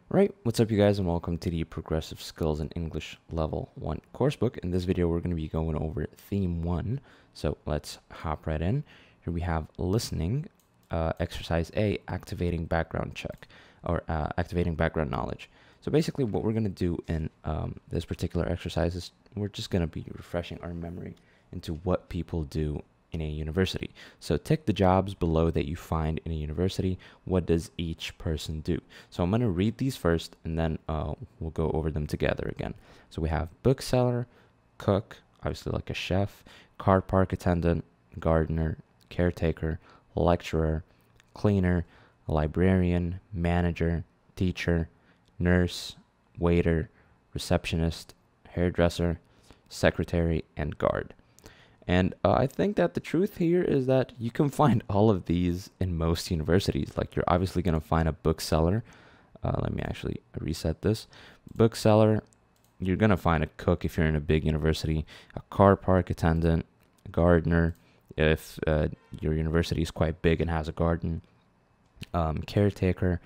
Right, what's up you guys, and welcome to the Progressive Skills in English Level 1 coursebook. In this video, we're going to be going over Theme 1, so let's hop right in. Here we have listening, exercise A, activating background check, or activating background knowledge. So basically what we're going to do in this particular exercise is we're just going to be refreshing our memory into what people do in a university. So tick the jobs below that you find in a university. What does each person do? So I'm going to read these first, and then we'll go over them together again. So we have bookseller, cook, obviously like a chef, car park attendant, gardener, caretaker, lecturer, cleaner, librarian, manager, teacher, nurse, waiter, receptionist, hairdresser, secretary, and guard. And I think that the truth here is that you can find all of these in most universities. Like, you're obviously going to find a bookseller. Let me actually reset this. Bookseller, you're going to find a cook if you're in a big university, a car park attendant, a gardener if your university is quite big and has a garden, caretaker,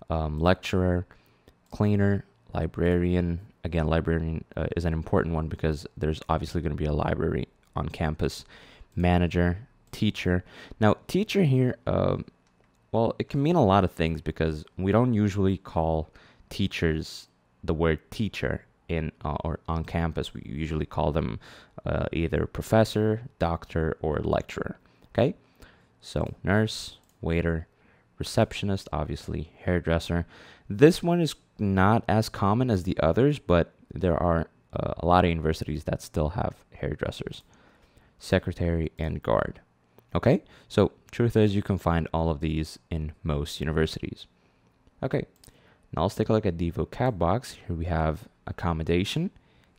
lecturer, cleaner, librarian. Again, librarian is an important one because there's obviously going to be a library on campus, manager, teacher. Now, teacher here, well, it can mean a lot of things because we don't usually call teachers the word teacher in or on campus. We usually call them either professor, doctor, or lecturer. Okay, so nurse, waiter, receptionist, obviously hairdresser. This one is not as common as the others, but there are a lot of universities that still have hairdressers. Secretary, and guard. Okay, so truth is you can find all of these in most universities. Okay, now let's take a look at the vocab box. Here we have accommodation,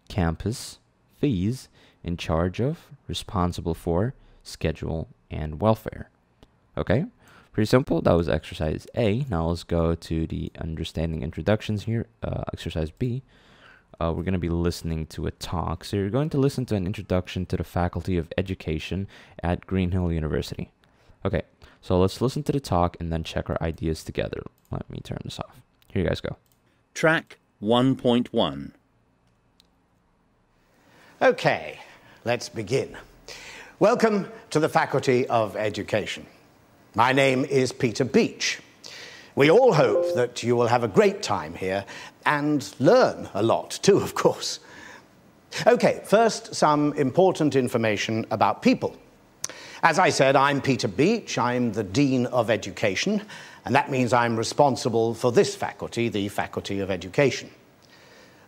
campus, fees, in charge of, responsible for, schedule, and welfare. Okay, pretty simple. That was exercise A. Now let's go to the understanding introductions here, exercise B. We're going to be listening to a talk. So you're going to listen to an introduction to the Faculty of Education at Greenhill University. Okay, so let's listen to the talk and then check our ideas together. Let me turn this off. Here you guys go. Track 1.1. Okay, let's begin. Welcome to the Faculty of Education. My name is Peter Beach. We all hope that you will have a great time here and learn a lot too, of course. Okay, first, some important information about people. As I said, I'm Peter Beach. I'm the Dean of Education, and that means I'm responsible for this faculty, the Faculty of Education.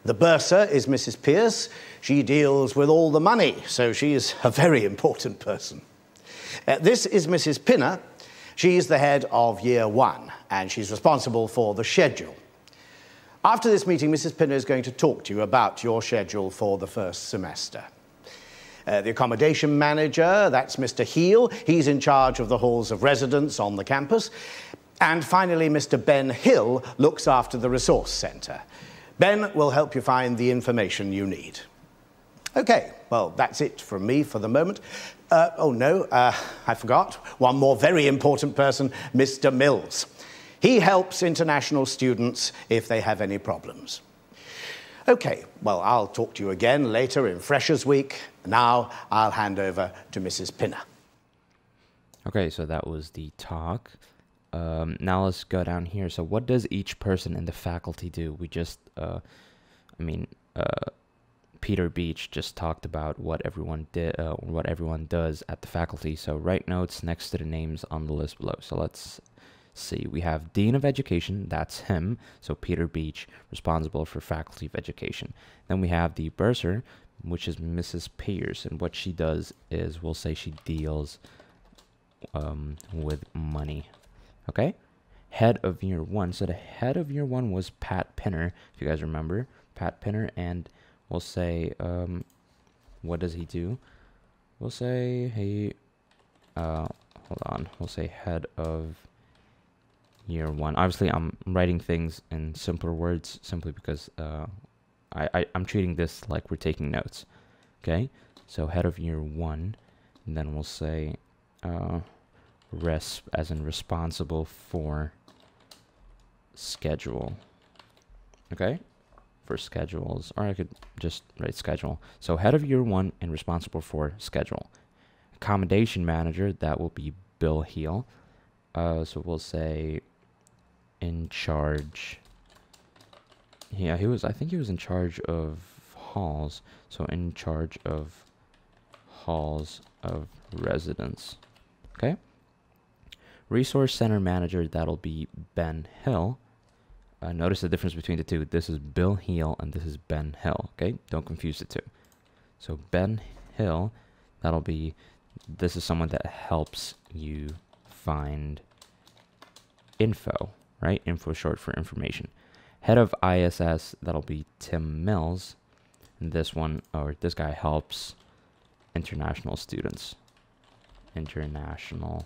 The bursar is Mrs. Pierce. She deals with all the money, so she is a very important person. This is Mrs. Pinner. She's the head of Year 1, and she's responsible for the schedule. After this meeting, Mrs. Pinner is going to talk to you about your schedule for the first semester. The accommodation manager, that's Mr. Heel. He's in charge of the halls of residence on the campus. And finally, Mr. Ben Hill looks after the resource centre. Ben will help you find the information you need. Okay, well, that's it from me for the moment. I forgot. One more very important person, Mr. Mills. He helps international students if they have any problems. Okay, well, I'll talk to you again later in Freshers Week. Now I'll hand over to Mrs. Pinner. Okay, so that was the talk. Now let's go down here. So what does each person in the faculty do? We just, Peter Beach just talked about what everyone did, what everyone does at the faculty. So write notes next to the names on the list below. So let's see. We have Dean of Education. That's him. So Peter Beach, responsible for Faculty of Education. Then we have the bursar, which is Mrs. Pierce, and what she does is we'll say she deals with money. Okay. Head of Year 1. So the head of Year 1 was Pat Pinner, if you guys remember. Pat Pinner, and we'll say, what does he do? We'll say, hey, hold on. We'll say head of Year 1. Obviously, I'm writing things in simpler words simply because I'm treating this like we're taking notes. Okay? So head of Year 1. And then we'll say, as in responsible for schedule. Okay, for schedules, or I could just write schedule. So head of year 1 and responsible for schedule. Accommodation manager, that will be Bill Heel. So we'll say in charge. Yeah, I think he was in charge of halls. So in charge of halls of residence. Okay. Resource center manager, that'll be Ben Hill. Notice the difference between the two. This is Bill Heel and this is Ben Hill. Okay, don't confuse the two. So Ben Hill, this is someone that helps you find info, right? Info short for information. Head of ISS, that'll be Tim Mills. And this guy helps international students. International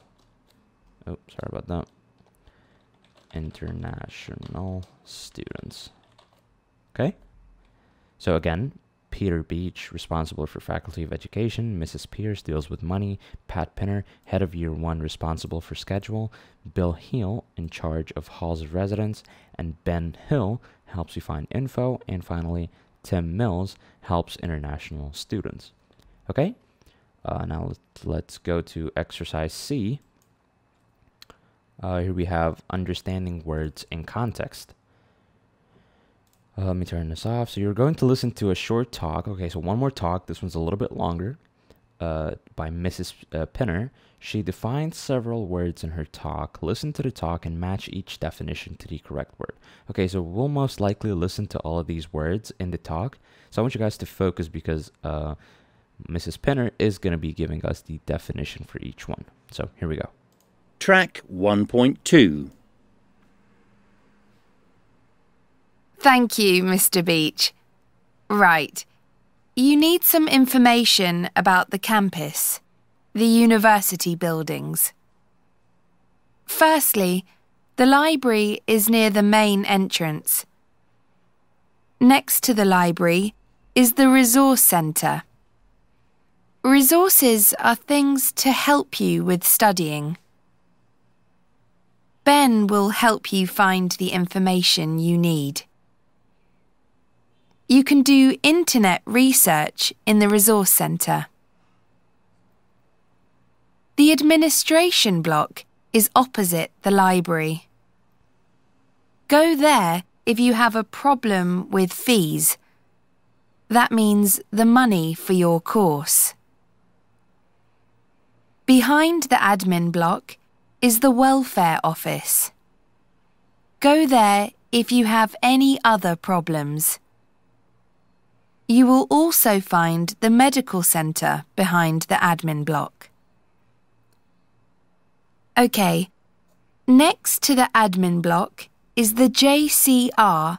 students. Okay? So again, Peter Beach, responsible for Faculty of Education. Mrs. Pierce deals with money. Pat Pinner, head of year 1, responsible for schedule. Bill Heel, in charge of halls of residence. And Ben Hill helps you find info. And finally, Tim Mills helps international students. Okay? Now let's go to exercise C. Here we have understanding words in context. Let me turn this off. So you're going to listen to a short talk. Okay, so one more talk. This one's a little bit longer, by Mrs. Pinner. She defines several words in her talk. Listen to the talk and match each definition to the correct word. Okay, so we'll most likely listen to all of these words in the talk. So I want you guys to focus because Mrs. Pinner is going to be giving us the definition for each one. So here we go. Track 1.2. Thank you, Mr. Beach. Right. You need some information about the campus, the university buildings. Firstly, the library is near the main entrance. Next to the library is the resource centre. Resources are things to help you with studying. Ben will help you find the information you need. You can do internet research in the resource centre. The administration block is opposite the library. Go there if you have a problem with fees. That means the money for your course. Behind the admin block is the welfare office. Go there if you have any other problems. You will also find the medical centre behind the admin block. OK, next to the admin block is the JCR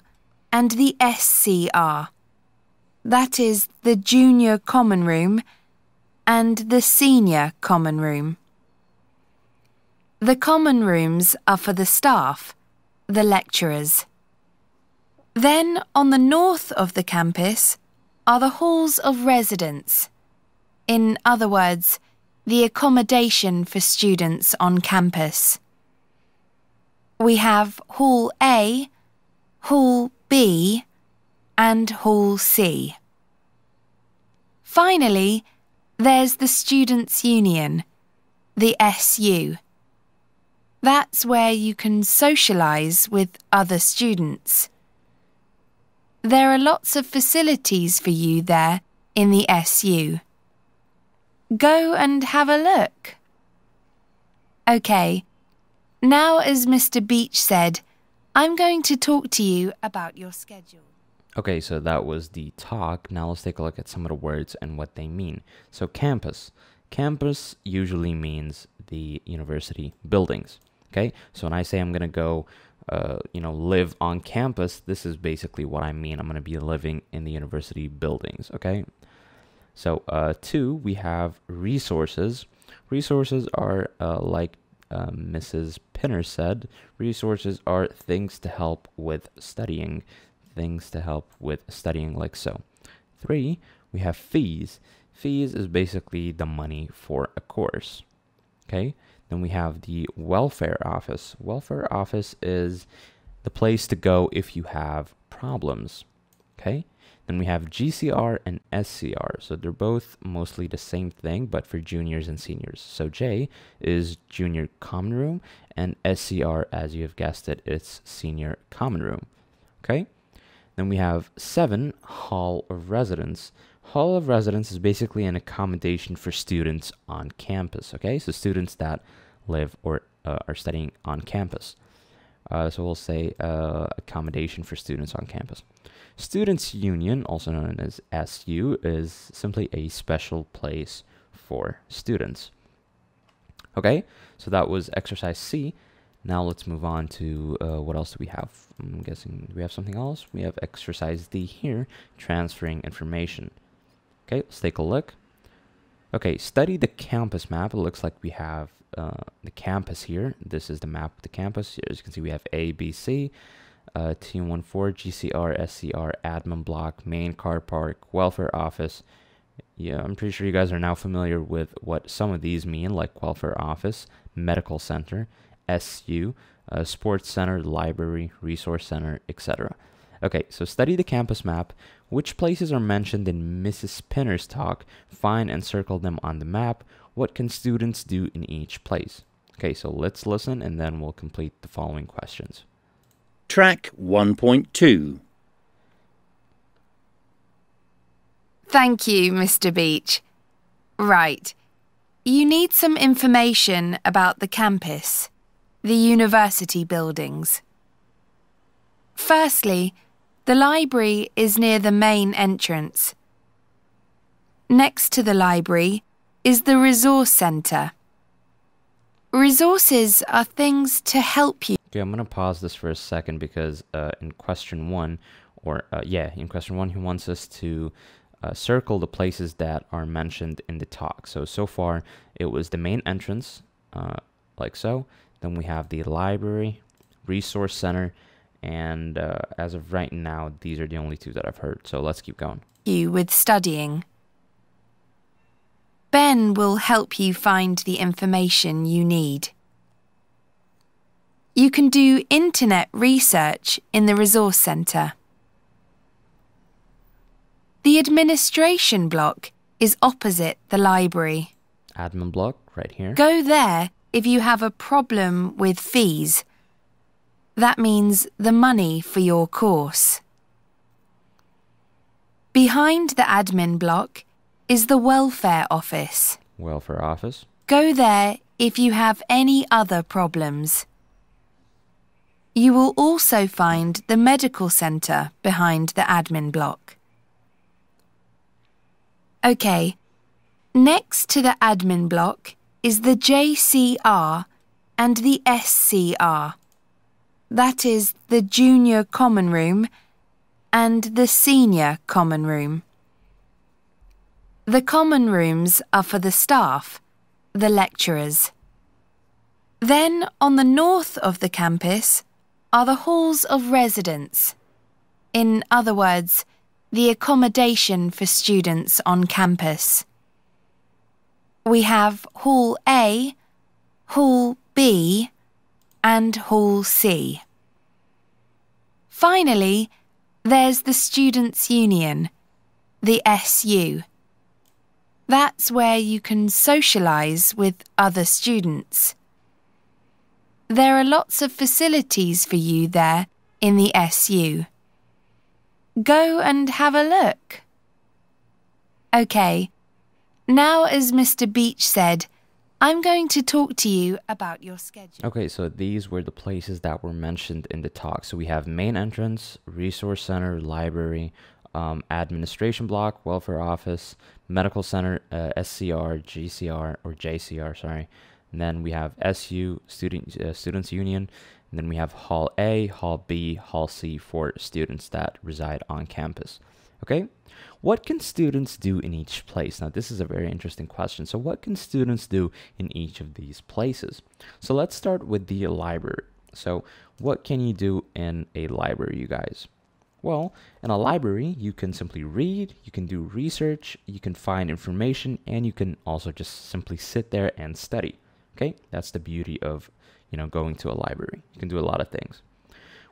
and the SCR. That is the junior common room and the senior common room. The common rooms are for the staff, the lecturers. Then on the north of the campus are the halls of residence. In other words, the accommodation for students on campus. We have Hall A, Hall B, and Hall C. Finally, there's the Students' Union, the SU. That's where you can socialise with other students. There are lots of facilities for you there in the SU. Go and have a look. OK, now as Mr. Beach said, I'm going to talk to you about your schedule. Okay, so that was the talk. Now let's take a look at some of the words and what they mean. So campus. Campus usually means the university buildings. Okay, so when I say I'm going to go live on campus, this is basically what I mean. I'm going to be living in the university buildings, okay? So, 2, we have resources. Resources are, like Mrs. Pinner said, resources are things to help with studying. Things to help with studying like so. 3, we have fees. Fees is basically the money for a course, okay? Then we have the welfare office. Welfare office is the place to go if you have problems. Okay, then we have GCR and SCR. So they're both mostly the same thing, but for juniors and seniors. So J is Junior Common Room, and SCR, as you have guessed it, it's Senior Common Room. Okay, then we have 7, Hall of Residence. Hall of Residence is basically an accommodation for students on campus. Okay, so students that live or are studying on campus. So we'll say accommodation for students on campus. Students' Union, also known as SU, is simply a special place for students. Okay, so that was exercise C. Now let's move on to what else do we have? I'm guessing, do we have something else? We have exercise D here, transferring information. Okay, let's take a look. Okay, study the campus map. It looks like we have the campus here. This is the map of the campus. As you can see, we have A, B, C, T14, GCR, SCR, admin block, main car park, welfare office. Yeah, I'm pretty sure you guys are now familiar with what some of these mean, like welfare office, medical center, SU, sports center, library, resource center, etc. Okay, so study the campus map. Which places are mentioned in Mrs. Spinner's talk? Find and circle them on the map. What can students do in each place? Okay, so let's listen and then we'll complete the following questions. Track 1.2. Thank you, Mr. Beach. Right. You need some information about the campus, the university buildings. Firstly, the library is near the main entrance. Next to the library is the resource centre. Resources are things to help you. Okay, I'm going to pause this for a second because in question 1, in question 1, he wants us to circle the places that are mentioned in the talk. So far, it was the main entrance, like so. Then we have the library, resource center, and as of right now, these are the only 2 that I've heard. So let's keep going. You with studying. Ben will help you find the information you need. You can do internet research in the resource centre. The administration block is opposite the library. Admin block right here. Go there if you have a problem with fees. That means the money for your course. Behind the admin block is the welfare office. Welfare office. Go there if you have any other problems. You will also find the medical centre behind the admin block. Okay, next to the admin block is the JCR and the SCR. That is the Junior Common Room and the Senior Common Room. The common rooms are for the staff, the lecturers. Then on the north of the campus are the halls of residence. In other words, the accommodation for students on campus. We have Hall A, Hall B, and Hall C. Finally, there's the Students' Union, the SU. That's where you can socialise with other students. There are lots of facilities for you there in the SU. Go and have a look. OK, now as Mr. Beach said, I'm going to talk to you about your schedule. Okay, so these were the places that were mentioned in the talk. So we have main entrance, resource center, library, administration block, welfare office, medical center, SCR, GCR, or JCR, sorry. And then we have SU, Students' Union. And then we have Hall A, Hall B, Hall C for students that reside on campus. Okay, what can students do in each place? Now, this is a very interesting question. So what can students do in each of these places? So let's start with the library. So what can you do in a library, you guys? Well, in a library, you can simply read, you can do research, you can find information, and you can also just simply sit there and study. Okay, that's the beauty of, going to a library. You can do a lot of things.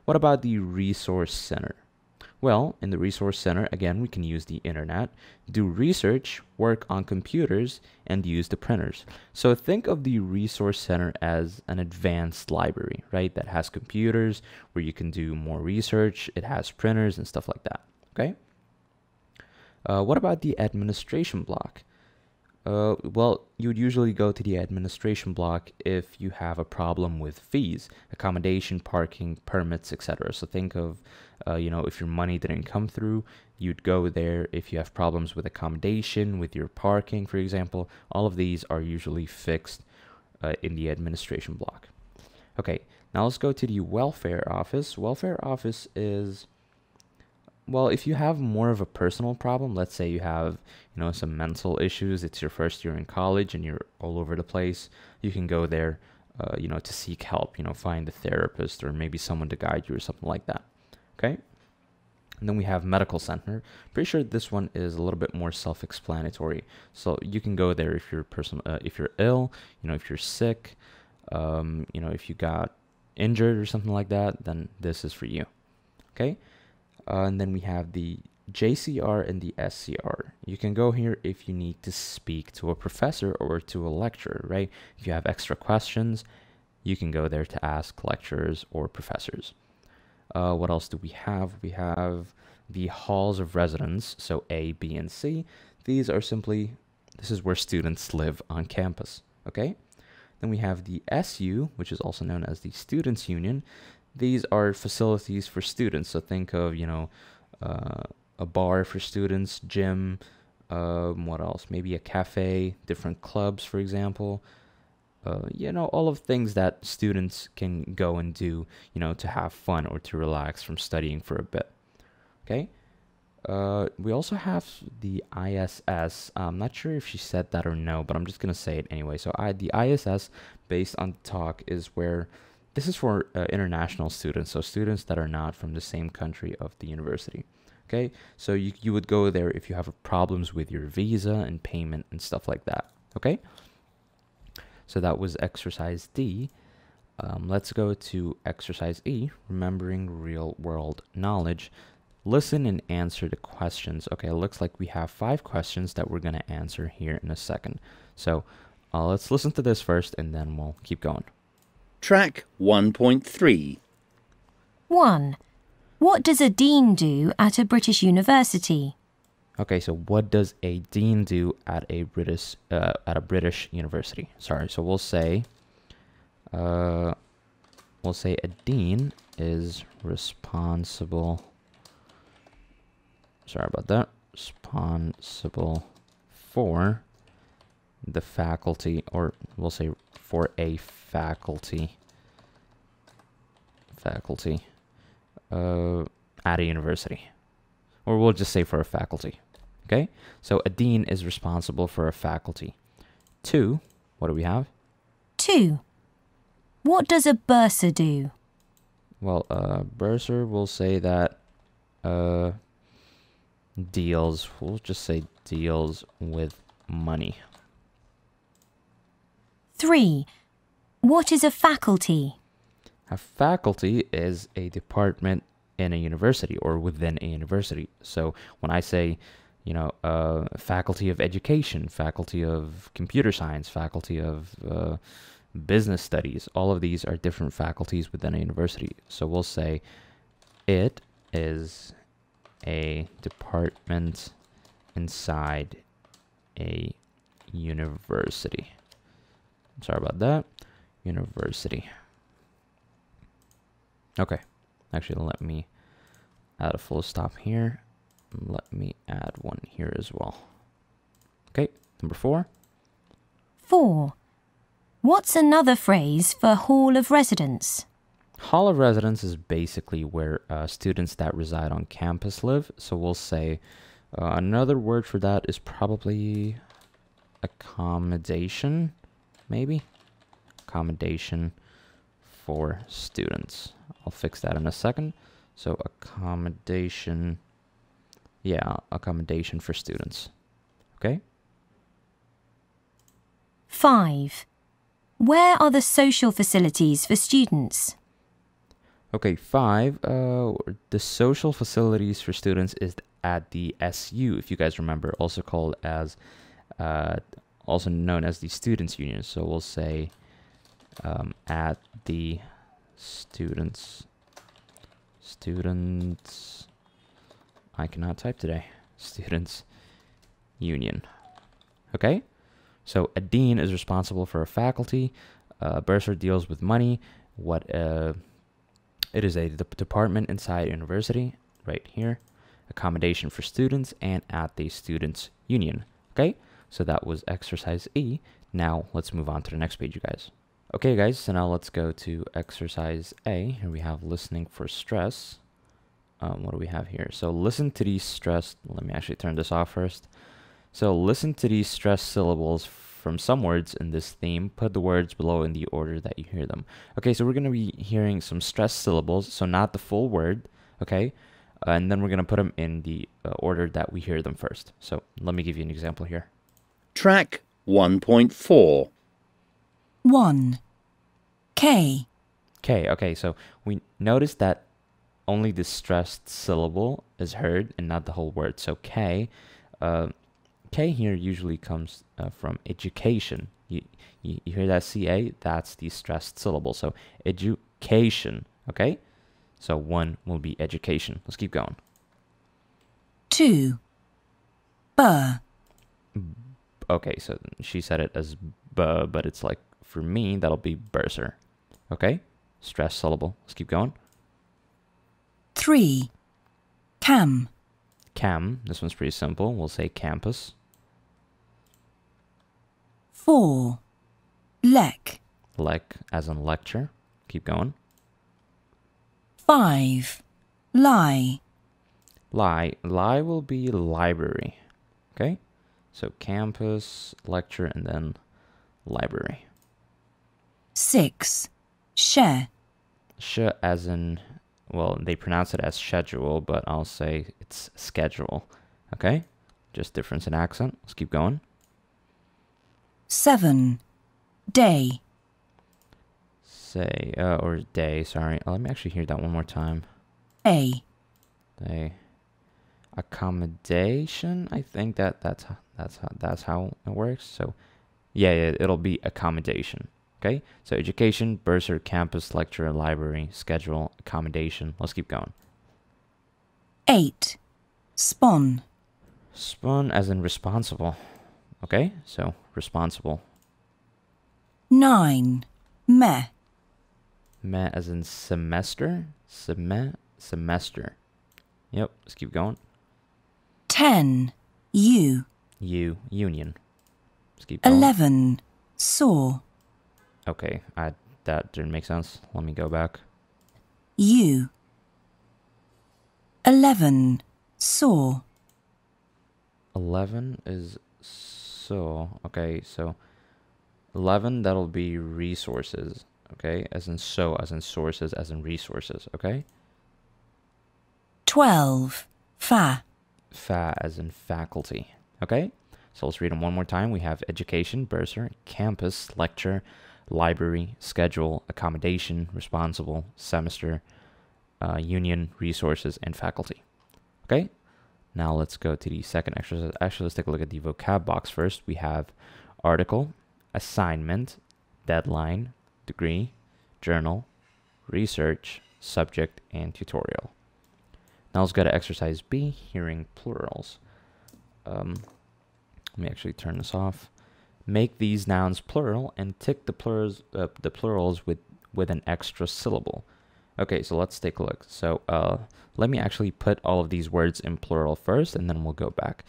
What about the resource center? Well, in the Resource Center, again, we can use the internet, do research, work on computers, and use the printers. So think of the Resource Center as an advanced library, right? That has computers where you can do more research. It has printers and stuff like that, okay? What about the administration block? Well, you would usually go to the administration block if you have a problem with fees, accommodation, parking, permits, etc. So think of, if your money didn't come through, you'd go there. If you have problems with accommodation, with your parking, for example, all of these are usually fixed in the administration block. Okay, now let's go to the welfare office. Welfare office is, well, if you have more of a personal problem, let's say you have, some mental issues, it's your first year in college and you're all over the place, you can go there, to seek help, find a therapist or maybe someone to guide you or something like that. Okay? And then we have medical center. Pretty sure this one is a little bit more self-explanatory. So you can go there if you're if you're ill, if you're sick, if you got injured or something like that, then this is for you. Okay? And then we have the JCR and the SCR. You can go here if you need to speak to a professor or to a lecturer, right? If you have extra questions, you can go there to ask lecturers or professors. What else do we have? We have the halls of residence, so A, B, and C. This is where students live on campus, okay? Then we have the SU, which is also known as the Students' Union. These are facilities for students. So think of, a bar for students, gym, what else? Maybe a cafe, different clubs, for example. All of things that students can go and do, to have fun or to relax from studying for a bit. Okay? We also have the ISS. I'm not sure if she said that or no, but I'm just going to say it anyway. So the ISS, based on the talk, is where this is for international students, so students that are not from the same country of the university. Okay, so you would go there if you have problems with your visa and payment and stuff like that. Okay, so that was exercise D. Let's go to exercise E, remembering real world knowledge. Listen and answer the questions. Okay, it looks like we have 5 questions that we're going to answer here in a second. So let's listen to this first and then we'll keep going. Track 1.3. 1. What does a dean do at a British university? Okay, so what does a dean do at a British university? Sorry, so we'll say a dean is responsible. Sorry about that. Responsible for the faculty, or we'll say for a faculty at a university, or we'll just say for a faculty. Okay, so a dean is responsible for a faculty. 2, what do we have? 2. What does a bursar do? Well, bursar, we'll say that we'll just say deals with money. 3. What is a faculty? A faculty is a department in a university or within a university. So when I say, faculty of education, faculty of computer science, faculty of business studies, all of these are different faculties within a university. So we'll say it is a department inside a university. Sorry about that. University. Okay. Actually, let me add a full stop here. Let me add one here as well. Okay, number 4. 4. What's another phrase for hall of residence? Hall of residence is basically where students that reside on campus live. So we'll say another word for that is probably accommodation, maybe? Accommodation for students. I'll fix that in a second. So accommodation, accommodation for students. Okay? 5. Where are the social facilities for students? Okay, 5. The social facilities for students is at the SU, if you guys remember, also called as, also known as the Students' Union. So we'll say at the students, I cannot type today, Students' Union. Okay, so a dean is responsible for a faculty. Bursar deals with money. It is a department inside university, right here. Accommodation for students and at the Students' Union. Okay, so that was exercise E. Now let's move on to the next page, you guys. Okay, guys, so now let's go to exercise A. Here we have listening for stress. What do we have here? So listen to these stress. Let me actually turn this off first. So listen to these stress syllables from some words in this theme. Put the words below in the order that you hear them. Okay, so we're going to be hearing some stress syllables, so not the full word, okay? And then we're going to put them in the order that we hear them first. So let me give you an example here. Track 1.4. 1. K. K, okay, so we notice that only the stressed syllable is heard and not the whole word. So K, K here usually comes from education. You hear that CA? That's the stressed syllable. So education, okay? So 1 will be education. Let's keep going. 2. B. Okay, so she said it as B, but it's like, for me, that'll be bursar. Okay? Stressed syllable. Let's keep going. 3. Cam. Cam, this one's pretty simple. We'll say campus. 4. Lec. Lec, as in lecture. Keep going. 5. Lie. Lie will be library. Okay? So campus, lecture, and then library. 6. Share. As in, well, they pronounce it as schedule, but I'll say it's schedule. Okay? Just difference in accent. Let's keep going. 7. Day. Say, or day, sorry. Let me actually hear that one more time. A. Day. Accommodation, I think that's how it works. So yeah, it'll be accommodation. Okay, so education, bursar, campus, lecture, library, schedule, accommodation. Let's keep going. 8. Spawn. Spawn as in responsible. Okay, so responsible. 9. Me. Me as in semester. Semester. Yep, let's keep going. 10. U. Union. Let's keep going. 11. Saw. Okay, that didn't make sense. Let me go back. U. 11. Saw. 11 is so. Okay, so 11, that'll be resources. Okay, as in sources, as in resources. Okay. 12. Fa. Fa as in faculty. Okay, so let's read them one more time. We have education, bursar, campus, lecture, library, schedule, accommodation, responsible, semester, union, resources, and faculty. Okay, now let's go to the second exercise. Actually, let's take a look at the vocab box first. We have article, assignment, deadline, degree, journal, research, subject, and tutorial. Now let's go to exercise B, hearing plurals. Let me actually turn this off. Make these nouns plural and tick the plurals with an extra syllable. Okay, so let's take a look. So let me actually put all of these words in plural first, and then we'll go back.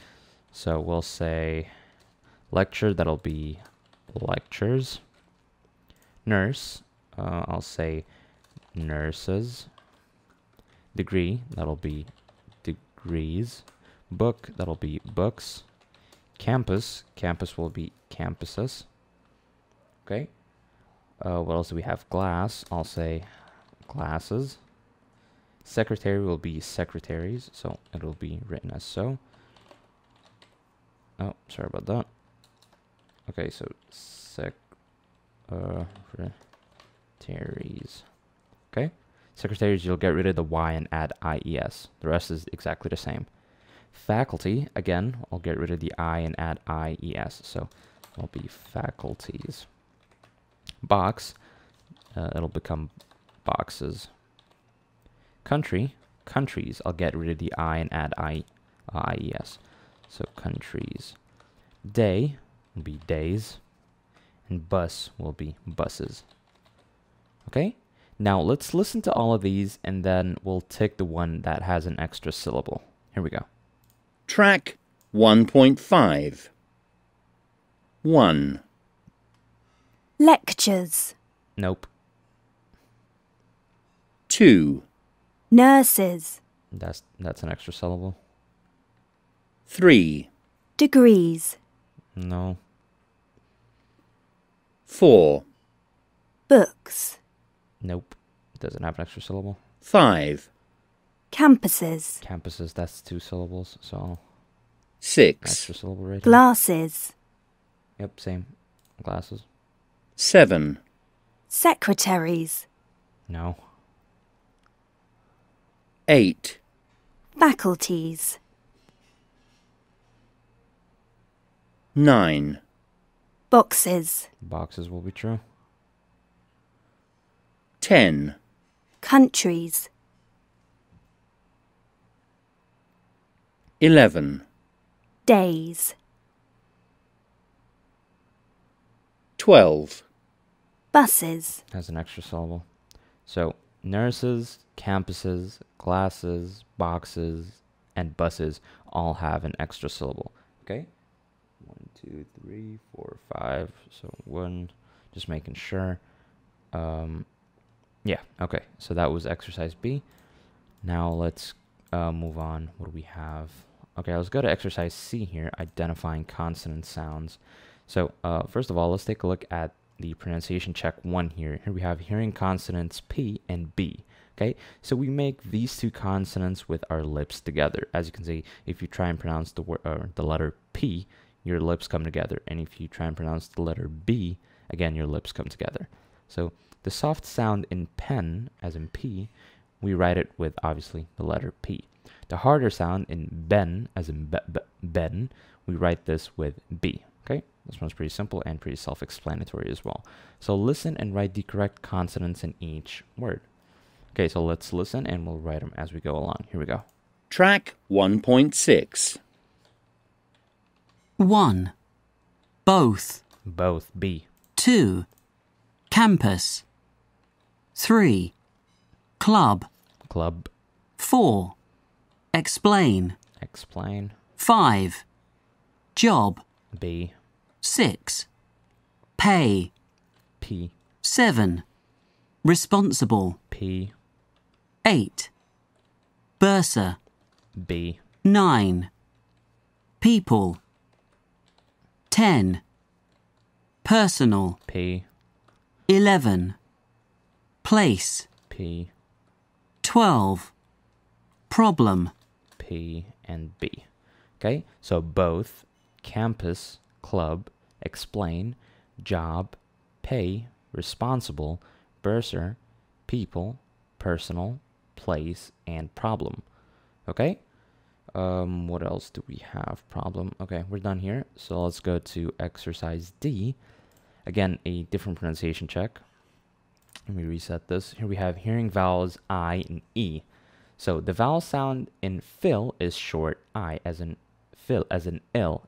So we'll say lecture, that'll be lectures. Nurse, I'll say nurses. Degree, that'll be degrees. Book, that'll be books. Campus will be campuses. Okay. What else do we have? Glass, I'll say glasses. Secretary will be secretaries, so it'll be written as so. Oh, sorry about that. Okay, so secretaries. Okay, Secretaries, you'll get rid of the Y and add IES. The rest is exactly the same. Faculty, again, I'll get rid of the I and add IES. So it'll be faculties. Box, it'll become boxes. Country, countries, I'll get rid of the I and add IES. So countries. Day will be days. And bus will be buses. Okay? Now let's listen to all of these and then we'll tick the one that has an extra syllable. Here we go. Track 1.5. 1. Lectures. Nope. 2. Nurses. That's an extra syllable. 3. Degrees. No. 4. Books. Nope. Doesn't have an extra syllable. 5. Campuses. Campuses, that's 2 syllables, so 6. extra syllable right here. Glasses. Yep, same. Glasses. 7. Secretaries. No. 8. Faculties. 9. Boxes. Boxes will be true. 10. Countries. 11. Days. 12. Buses. Has an extra syllable. So nurses, campuses, glasses, boxes, and buses all have an extra syllable. Okay? 1, 2, 3, 4, 5. So 1. Just making sure. Yeah. Okay. So that was exercise B. Now let's move on. What do we have? Okay, let's go to exercise C here, identifying consonant sounds. So first of all, let's take a look at the pronunciation check 1 here. Here we have hearing consonants P and B. Okay, so we make these two consonants with our lips together. As you can see, if you try and pronounce the letter P, your lips come together. And if you try and pronounce the letter B, again, your lips come together. So the soft sound in pen, as in P, we write it with, obviously, the letter P. The harder sound in ben, as in ben, we write this with B. Okay, this one's pretty simple and pretty self-explanatory as well. So listen and write the correct consonants in each word. Okay, so let's listen and we'll write them as we go along. Here we go. Track 1.6. 1. Both. Both, B. 2. Campus. 3. Club. Club, 4. Explain. explain, 5. Job. B. 6. Pay. P. 7. Responsible. P. 8. Bursar. B. 9. People. 10. Personal. P. 11. Place. P. 12. Problem. P, and B. Okay, so both, campus, club, explain, job, pay, responsible, bursar, people, personal, place, and problem. Okay, what else do we have? Problem. Okay, we're done here. So let's go to exercise D. Again, a different pronunciation check. Let me reset this. Here we have hearing vowels I and E. So the vowel sound in fill is short I, as in fill, as in ill,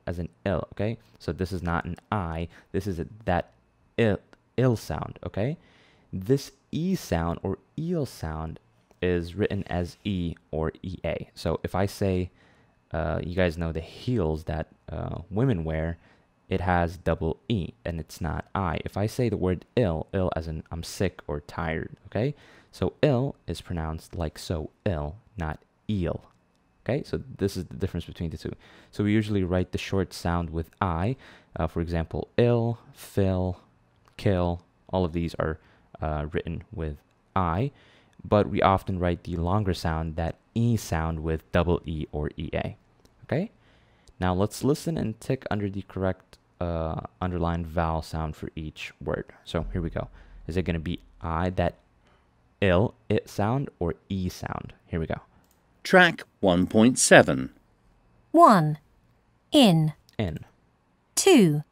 okay? So this is not an I, this is that ill sound, okay? This E sound or eel sound is written as E or EA. So if I say, you guys know the heels that women wear, it has double E and it's not I. If I say the word ill as in I'm sick or tired, okay? So ill is pronounced like so, ill, not eel. Okay, so this is the difference between the two. So we usually write the short sound with I. For example, ill, fill, kill, all of these are written with I. But we often write the longer sound, that E sound, with double E or EA. Okay, now let's listen and tick under the correct underlined vowel sound for each word. So here we go. Is it going to be I, that ill, it sound, or e sound. Here we go. Track 1.7. 1. In. In. 2.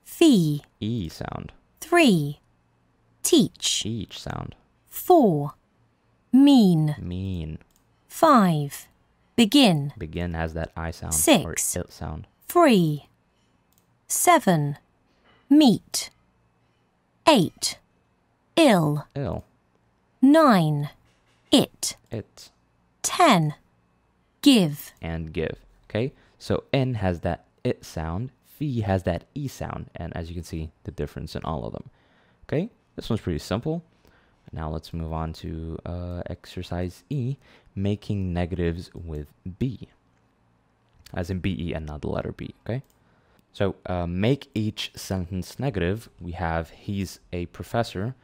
Fee. E sound. 3. Teach. Each sound. 4. Mean. Mean. 5. Begin. Begin has that I sound 6. or it sound. Free. 7. Meet. 8. Ill. Ill. 9. It. It. 10. Give. And give. Okay, so in has that it sound, fee has that e sound, and as you can see, the difference in all of them. Okay, this one's pretty simple. Now let's move on to exercise E, making negatives with B, as in BE and not the letter B. Okay, so make each sentence negative. We have he's a professor.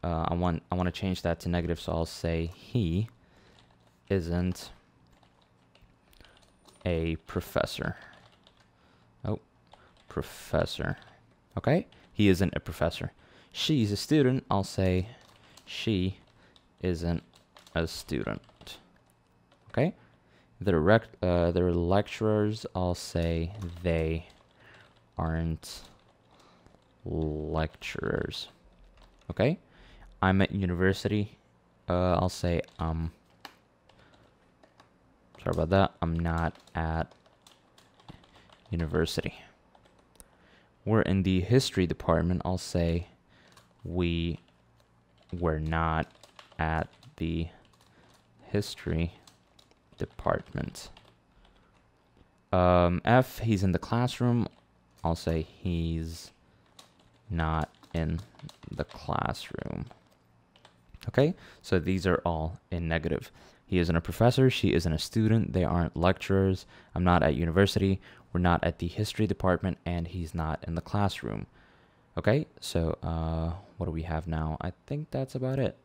I want to change that to negative, so I'll say he isn't a professor. Oh, professor. Okay, he isn't a professor. She's a student. I'll say she isn't a student. Okay, they're lecturers. I'll say they aren't lecturers. Okay, I'm at university. I'll say sorry about that. I'm not at university. We're in the history department. I'll say we were not at the history department. F, he's in the classroom. I'll say he's not in the classroom. Okay, so these are all in negative. He isn't a professor, she isn't a student, they aren't lecturers, I'm not at university, we're not at the history department, and he's not in the classroom. Okay, so what do we have now? I think that's about it.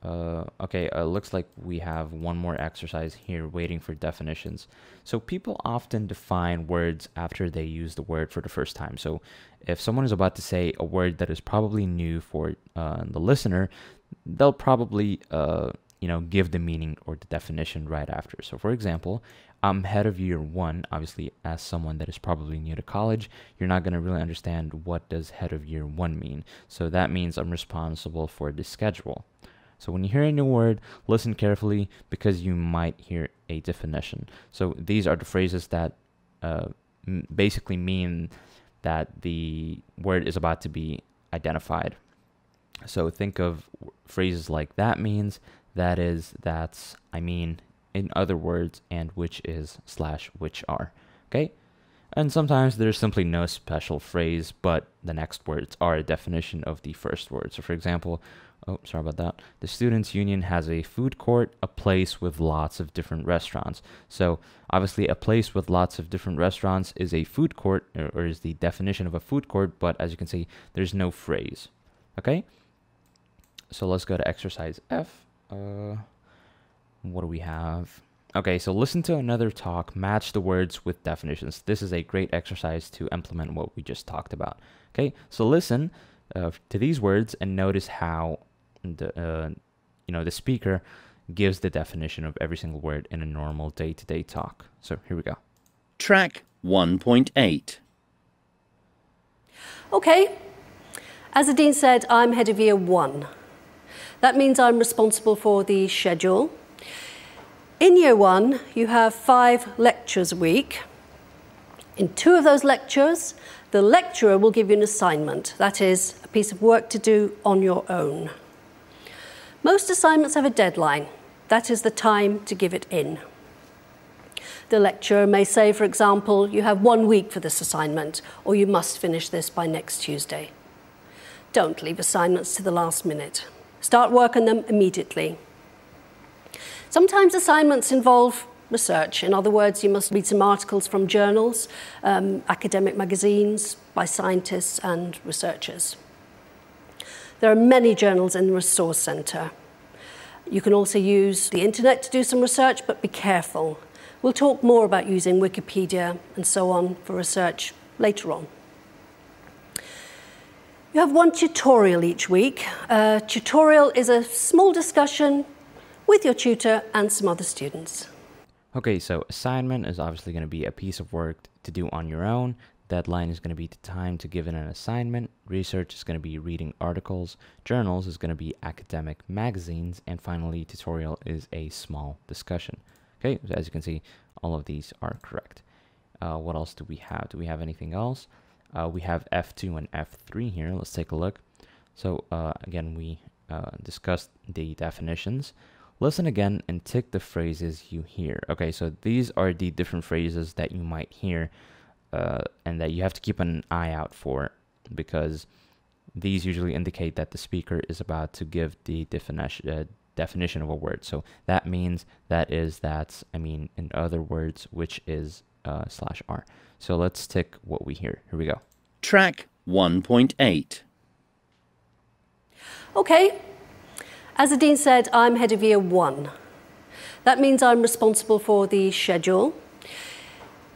Okay, looks like we have one more exercise here waiting for definitions. So people often define words after they use the word for the first time. So if someone is about to say a word that is probably new for the listener, they'll probably give the meaning or the definition right after. So for example, I'm head of year 1. Obviously, as someone that is probably new to college, you're not going to really understand what does head of year 1 mean. So that means I'm responsible for the schedule. So when you hear a new word, listen carefully because you might hear a definition. So these are the phrases that basically mean that the word is about to be identified. So think of phrases like that means, that is, that's, I mean, in other words, and which is / which are. Okay? And sometimes there's simply no special phrase, but the next words are a definition of the first word. So for example, oh, sorry about that. The Students' Union has a food court, a place with lots of different restaurants. So obviously a place with lots of different restaurants is a food court, or is the definition of a food court, but as you can see, there's no phrase. Okay? So let's go to exercise F. What do we have? Okay, so listen to another talk, match the words with definitions. This is a great exercise to implement what we just talked about. Okay, so listen to these words and notice how the speaker gives the definition of every single word in a normal day-to-day talk. So here we go. Track 1.8. Okay, as the Dean said, I'm head of year 1. That means I'm responsible for the schedule. In year 1, you have 5 lectures a week. In 2 of those lectures, the lecturer will give you an assignment. That is, a piece of work to do on your own. Most assignments have a deadline. That is the time to give it in. The lecturer may say, for example, you have 1 week for this assignment, or you must finish this by next Tuesday. Don't leave assignments to the last minute. Start work on them immediately. Sometimes assignments involve research. In other words, you must read some articles from journals, academic magazines, by scientists and researchers. There are many journals in the Resource Centre. You can also use the internet to do some research, but be careful. We'll talk more about using Wikipedia and so on for research later on. You have one tutorial each week. A tutorial is a small discussion with your tutor and some other students. Okay, so assignment is obviously going to be a piece of work to do on your own. Deadline is going to be the time to give in an assignment. Research is going to be reading articles. Journals is going to be academic magazines. And finally, tutorial is a small discussion. Okay, so as you can see, all of these are correct. What else do we have? Do we have anything else? We have F2 and F3 here. Let's take a look. So again, we discussed the definitions. Listen again and tick the phrases you hear. Okay, so these are the different phrases that you might hear and that you have to keep an eye out for, because these usually indicate that the speaker is about to give the definition of a word. So that means, that is, that's, I mean, in other words, which is /R. So let's tick what we hear. Here we go. Track 1.8. Okay, as the Dean said, I'm head of year 1. That means I'm responsible for the schedule.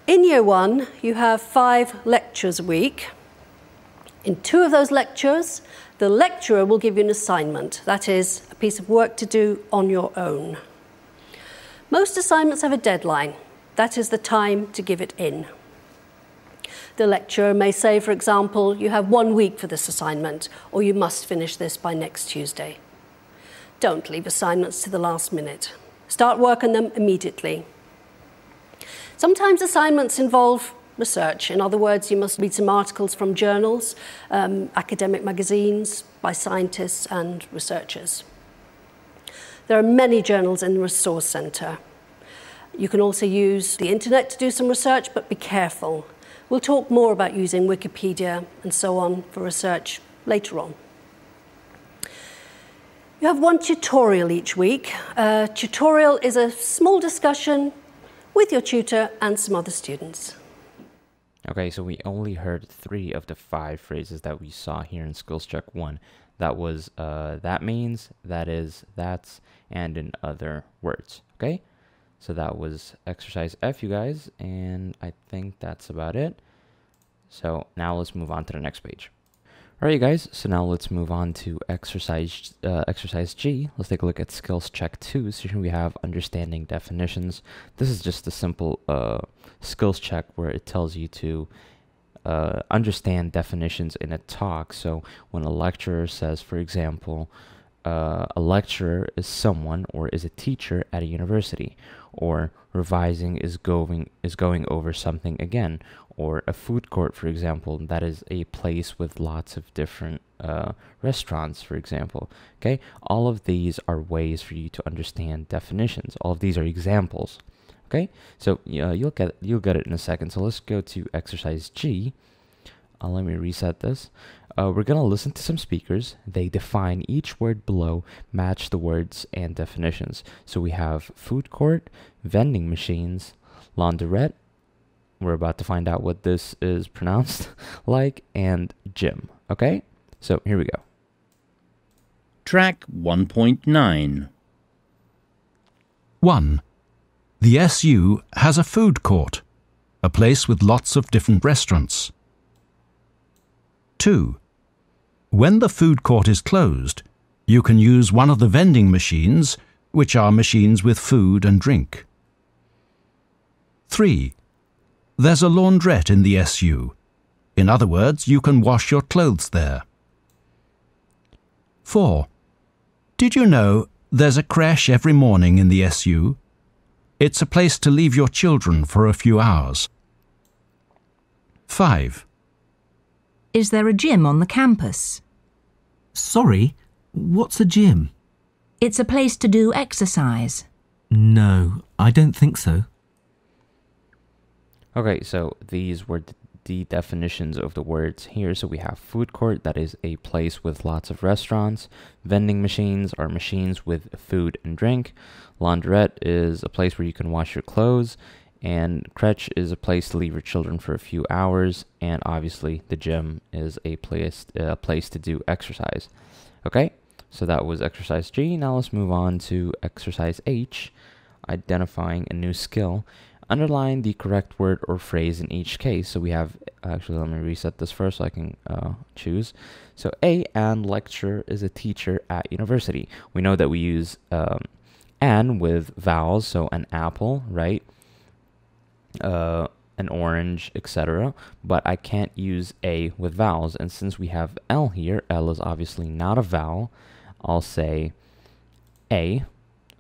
In year 1, you have 5 lectures a week. In 2 of those lectures, the lecturer will give you an assignment. That is, a piece of work to do on your own. Most assignments have a deadline. That is the time to give it in. The lecturer may say, for example, you have 1 week for this assignment, or you must finish this by next Tuesday. Don't leave assignments to the last minute. Start work on them immediately. Sometimes assignments involve research. In other words, you must read some articles from journals, academic magazines, by scientists and researchers. There are many journals in the Resource Centre. You can also use the internet to do some research, but be careful. We'll talk more about using Wikipedia and so on for research later on. You have one tutorial each week. A tutorial is a small discussion with your tutor and some other students. Okay, so we only heard 3 of the 5 phrases that we saw here in Skills Check 1. That was that means, that is, that's, and in other words. Okay, so that was exercise F, you guys, and I think that's about it. So now let's move on to the next page. All right, you guys, so now let's move on to exercise G. Let's take a look at Skills Check 2. So here we have understanding definitions. This is just a simple skills check where it tells you to understand definitions in a talk. So when a lecturer says, for example, a lecturer is someone or is a teacher at a university, or revising is going over something again, or a food court, for example, that is a place with lots of different restaurants, for example. Okay, all of these are ways for you to understand definitions. All of these are examples. Okay, so you'll get it in a second. So let's go to exercise G. Let me reset this. We're gonna listen to some speakers. They define each word below, match the words and definitions. So we have food court, vending machines, laundrette. We're about to find out what this is pronounced like, and gym. Okay, so here we go. Track 1.9. 1. The SU has a food court, a place with lots of different restaurants. 2. When the food court is closed, you can use one of the vending machines, which are machines with food and drink. 3. There's a laundrette in the SU. In other words, you can wash your clothes there. 4. Did you know there's a creche every morning in the SU? It's a place to leave your children for a few hours. 5. Is there a gym on the campus? Sorry, what's a gym? It's a place to do exercise. No, I don't think so. Okay, so these were the definitions of the words here. So we have food court, that is a place with lots of restaurants. Vending machines are machines with food and drink. Laundrette is a place where you can wash your clothes. And creche is a place to leave your children for a few hours. And obviously the gym is a place to do exercise. Okay, so that was exercise G. Now let's move on to exercise H, identifying a new skill. Underline the correct word or phrase in each case. So we have, actually, let me reset this first so I can choose. So A, an lecturer is a teacher at university. We know that we use an with vowels, so an apple, right? An orange, etc. But I can't use A with vowels. And since we have L here, L is obviously not a vowel, I'll say A.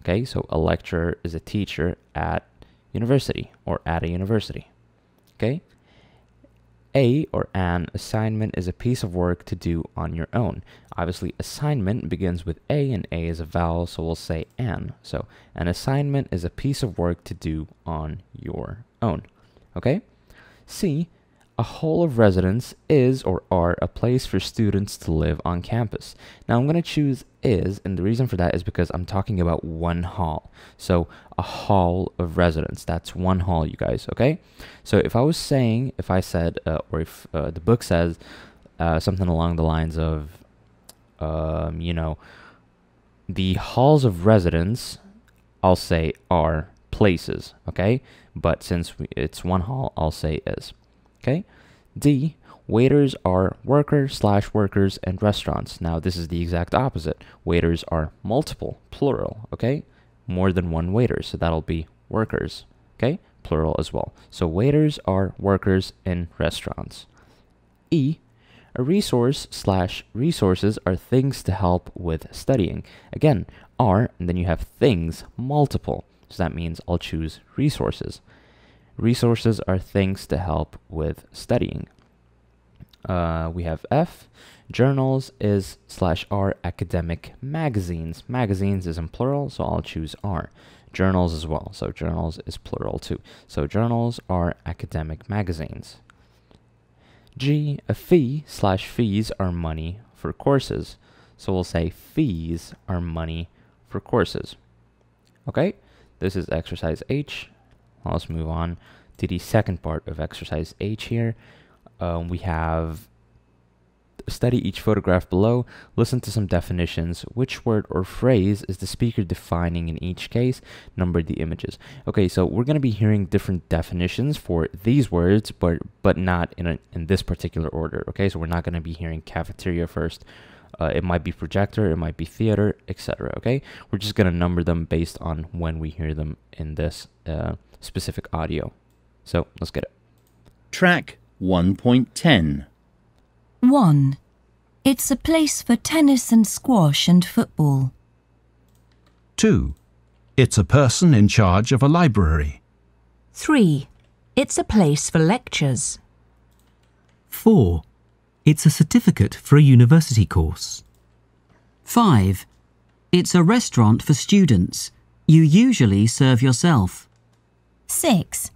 Okay, so a lecturer is a teacher at university or at a university. Okay? A or an assignment is a piece of work to do on your own. Obviously, assignment begins with A, and A is a vowel, so we'll say an. So, an assignment is a piece of work to do on your own. Okay? C, a hall of residence is or are a place for students to live on campus. Now, I'm going to choose is, and the reason for that is because I'm talking about one hall. So, a hall of residence, that's one hall, you guys, okay? So, if I said, or if the book says something along the lines of, you know, the halls of residence, I'll say are places, okay? But since it's one hall, I'll say is. Okay. D, waiters are workers/workers in restaurants. Now, this is the exact opposite. Waiters are multiple, plural, okay? More than one waiter, so that'll be workers, okay? Plural as well. So, waiters are workers in restaurants. E, a resource/resources are things to help with studying. Again, are, and then you have things, multiple. So that means I'll choose resources. Resources are things to help with studying. We have F, journals is/are academic magazines. Magazines is in plural, so I'll choose are. Journals as well, so journals is plural too. So journals are academic magazines. G, a fee/fees are money for courses. So we'll say fees are money for courses. Okay, this is exercise H. Let's move on to the second part of exercise H here. We have study each photograph below, listen to some definitions, which word or phrase is the speaker defining in each case, number the images. Okay, so we're going to be hearing different definitions for these words, but not in this particular order. Okay, so we're not going to be hearing cafeteria first. It might be projector, it might be theater, etc. Okay, we're just going to number them based on when we hear them in this specific audio. So let's get it. Track 1.10. 1. It's a place for tennis and squash and football. 2. It's a person in charge of a library. 3. It's a place for lectures. 4. It's a certificate for a university course. 5. It's a restaurant for students. You usually serve yourself. 6.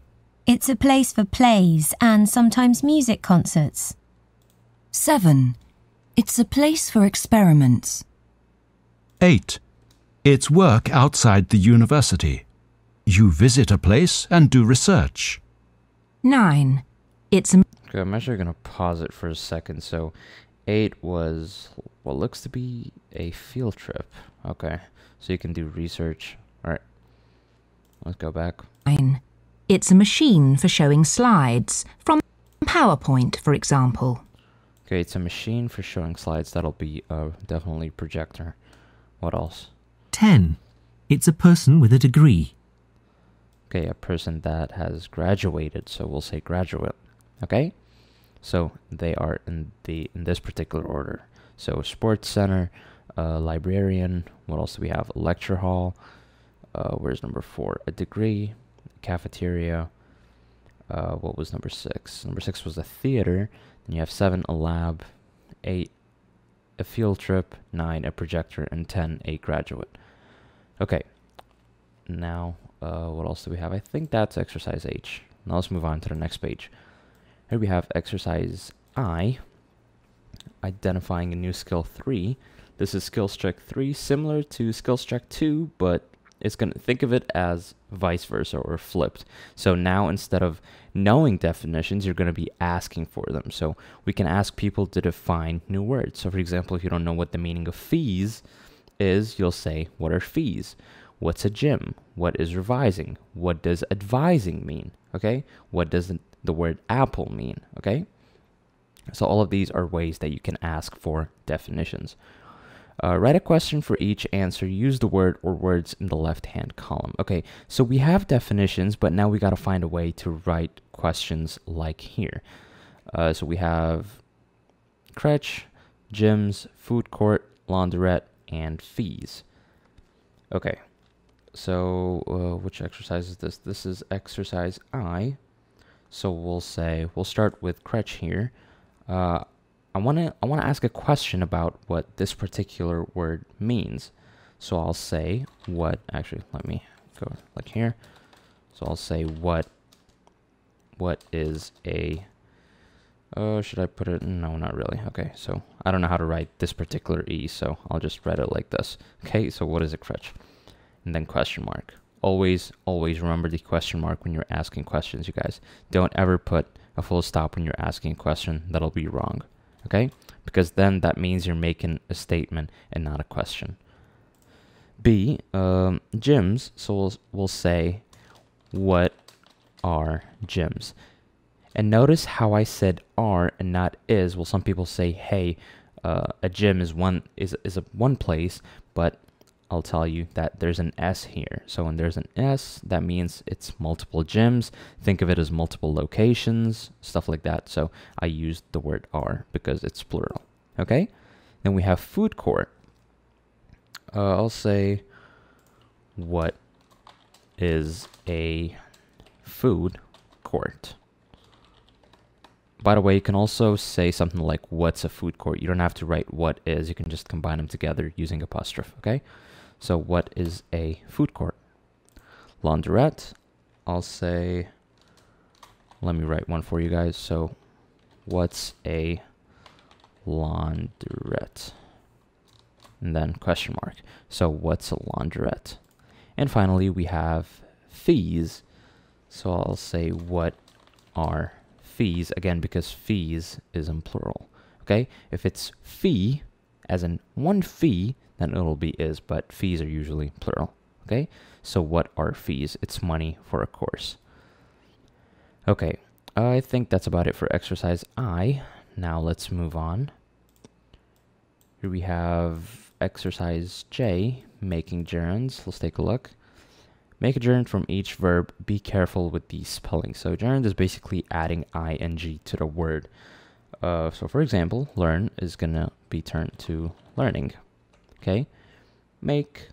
It's a place for plays and sometimes music concerts. 7. It's a place for experiments. 8. It's work outside the university. You visit a place and do research. 9. It's a... Okay, I'm actually going to pause it for a second. So 8 was what looks to be a field trip. Okay, so you can do research. All right, let's go back. 9. It's a machine for showing slides, from PowerPoint, for example. Okay, it's a machine for showing slides. That'll be definitely projector. What else? 10. It's a person with a degree. Okay, a person that has graduated, so we'll say graduate. Okay, so they are in this particular order. So sports center, librarian. What else do we have? A lecture hall. Where's number 4? A degree, cafeteria. What was number 6? Number 6 was a theater. Then you have 7, a lab. 8, a field trip. 9, a projector, and 10, a graduate. Okay. Now, what else do we have? I think that's exercise H. Now let's move on to the next page. Here we have exercise I, identifying a new skill 3. This is skills check 3, similar to skills check 2, but it's going to think of it as vice versa or flipped. So now instead of knowing definitions, you're going to be asking for them. So we can ask people to define new words. So for example, if you don't know what the meaning of fees is, you'll say, what are fees? What's a gym? What is revising? What does advising mean? Okay, what does the word apple mean? Okay, so all of these are ways that you can ask for definitions. Write a question for each answer. Use the word or words in the left-hand column. Okay, so we have definitions, but now we got to find a way to write questions like here. So we have crèche, gyms, food court, laundrette, and fees. Okay, so which exercise is this? This is exercise I. So we'll start with crèche here. I want to ask a question about what this particular word means. So I'll say what, actually, let me go like here. So I'll say what is a, should I put it, no, not really. Okay, so I don't know how to write this particular E, so I'll just write it like this. Okay, so what is a crèche? And then question mark. Always remember the question mark when you're asking questions, you guys. Don't ever put a full stop when you're asking a question. That'll be wrong. Okay, because then that means you're making a statement and not a question. B, gyms. So we'll say, what are gyms? And notice how I said are and not is. Well, some people say, hey, a gym is one place, but I'll tell you that there's an S here. So when there's an S, that means it's multiple gyms. Think of it as multiple locations, stuff like that. So I used the word are because it's plural. Okay? Then we have food court. I'll say, what is a food court? By the way, you can also say something like, what's a food court? You don't have to write what is. You can just combine them together using apostrophe. Okay? So what is a food court? Laundrette. I'll say, let me write one for you guys. So what's a laundrette? And then question mark. So what's a laundrette? And finally, we have fees. So I'll say, what are fees? Again, because fees is in plural. Okay? If it's fee, as in one fee, then it'll be is, but fees are usually plural. Okay? So what are fees? It's money for a course. Okay, I think that's about it for exercise I. Now let's move on. Here we have exercise J, making gerunds. Let's take a look. Make a gerund from each verb. Be careful with the spelling. So gerund is basically adding ing to the word. So for example, learn is gonna be turned to learning. Okay, make,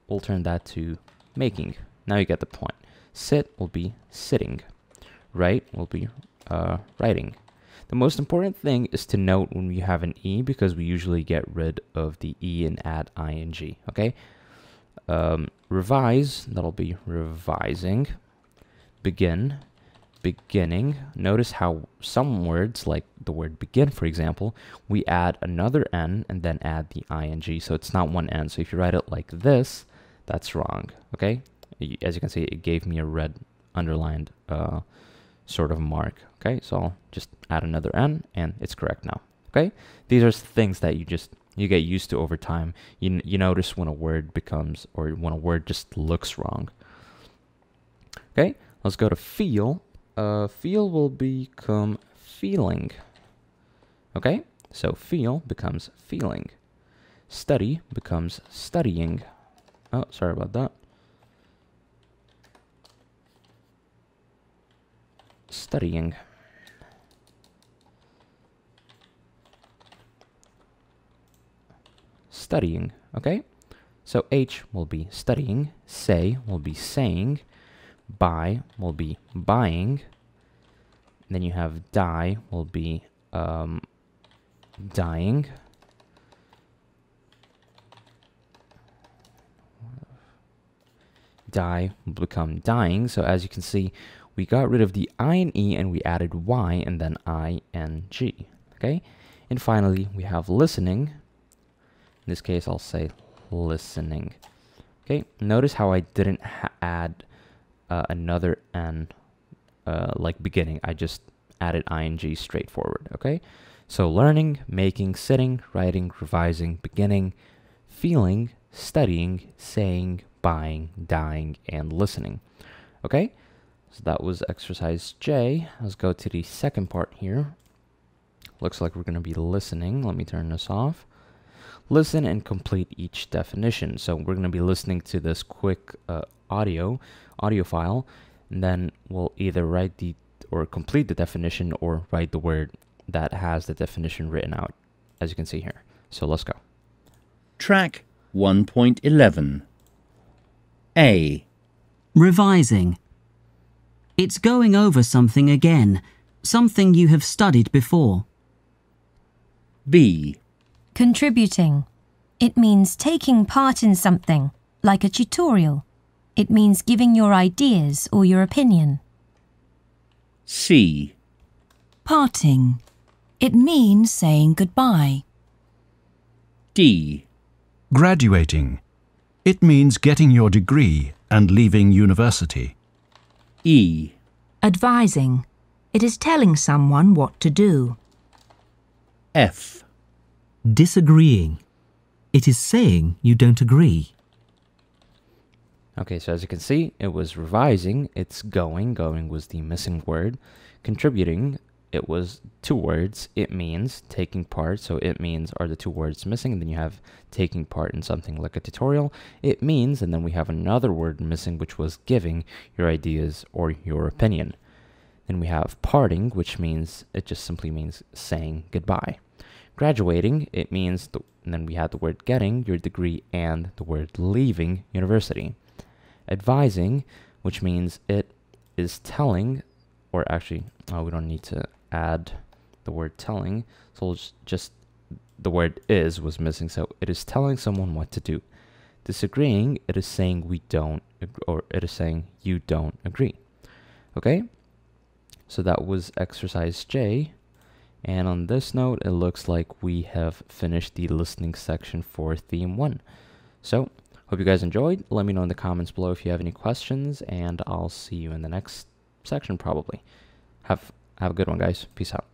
we'll turn that to making. Now you get the point. Sit will be sitting. Write will be writing. The most important thing is to note when we have an E, because we usually get rid of the E and add ing. Okay, revise, that'll be revising. Begin, beginning. Notice how some words, like the word begin, for example, we add another N and then add the ing, so it's not one N. So if you write it like this, that's wrong. Okay, as you can see, it gave me a red underlined sort of mark. Okay, so I'll just add another N and it's correct now. Okay, these are things that you get used to over time. You notice when a word becomes, or when a word just looks wrong. Okay, let's go to feel. Feel will become feeling. Okay, so feel becomes feeling. Study becomes studying. Oh, sorry about that. Studying. Studying. Okay, so H will be studying. Say will be saying. Buy will be buying. Then you have die will be dying. Die will become dying. So as you can see, we got rid of the I and E and we added Y and then ing. Okay, and finally we have listening. In this case, I'll say listening. Okay, notice how I didn't add another N like beginning. I just added ing straightforward. Okay, so learning, making, sitting, writing, revising, beginning, feeling, studying, saying, buying, dying, and listening. Okay, so that was exercise J. Let's go to the second part here. Looks like we're going to be listening. Let me turn this off. Listen and complete each definition. So we're going to be listening to this quick audio file, and then we'll either write or complete the definition or write the word that has the definition written out, as you can see here. So let's go. Track 1.11. A. Revising. It's going over something again, something you have studied before. B. Contributing. It means taking part in something, like a tutorial. It means giving your ideas or your opinion. C. Parting. It means saying goodbye. D. Graduating. It means getting your degree and leaving university. E. Advising. It is telling someone what to do. F. Disagreeing. It is saying you don't agree. Okay, so as you can see, it was revising. It's going. Going was the missing word. Contributing. It was two words. It means taking part. So it means are the two words missing. And then you have taking part in something like a tutorial. It means, and then we have another word missing, which was giving your ideas or your opinion. Then we have parting, which means, it just simply means saying goodbye. Graduating, it means, and then we had the word getting your degree and the word leaving university. Advising, which means it is telling, or actually, we don't need to add the word telling, so we'll just the word is was missing, so it is telling someone what to do. Disagreeing, it is saying we don't, or it is saying you don't agree. Okay, so that was exercise J, and on this note, it looks like we have finished the listening section for theme 1. So, hope you guys enjoyed. Let me know in the comments below if you have any questions, and I'll see you in the next section probably. Have a good one, guys. Peace out.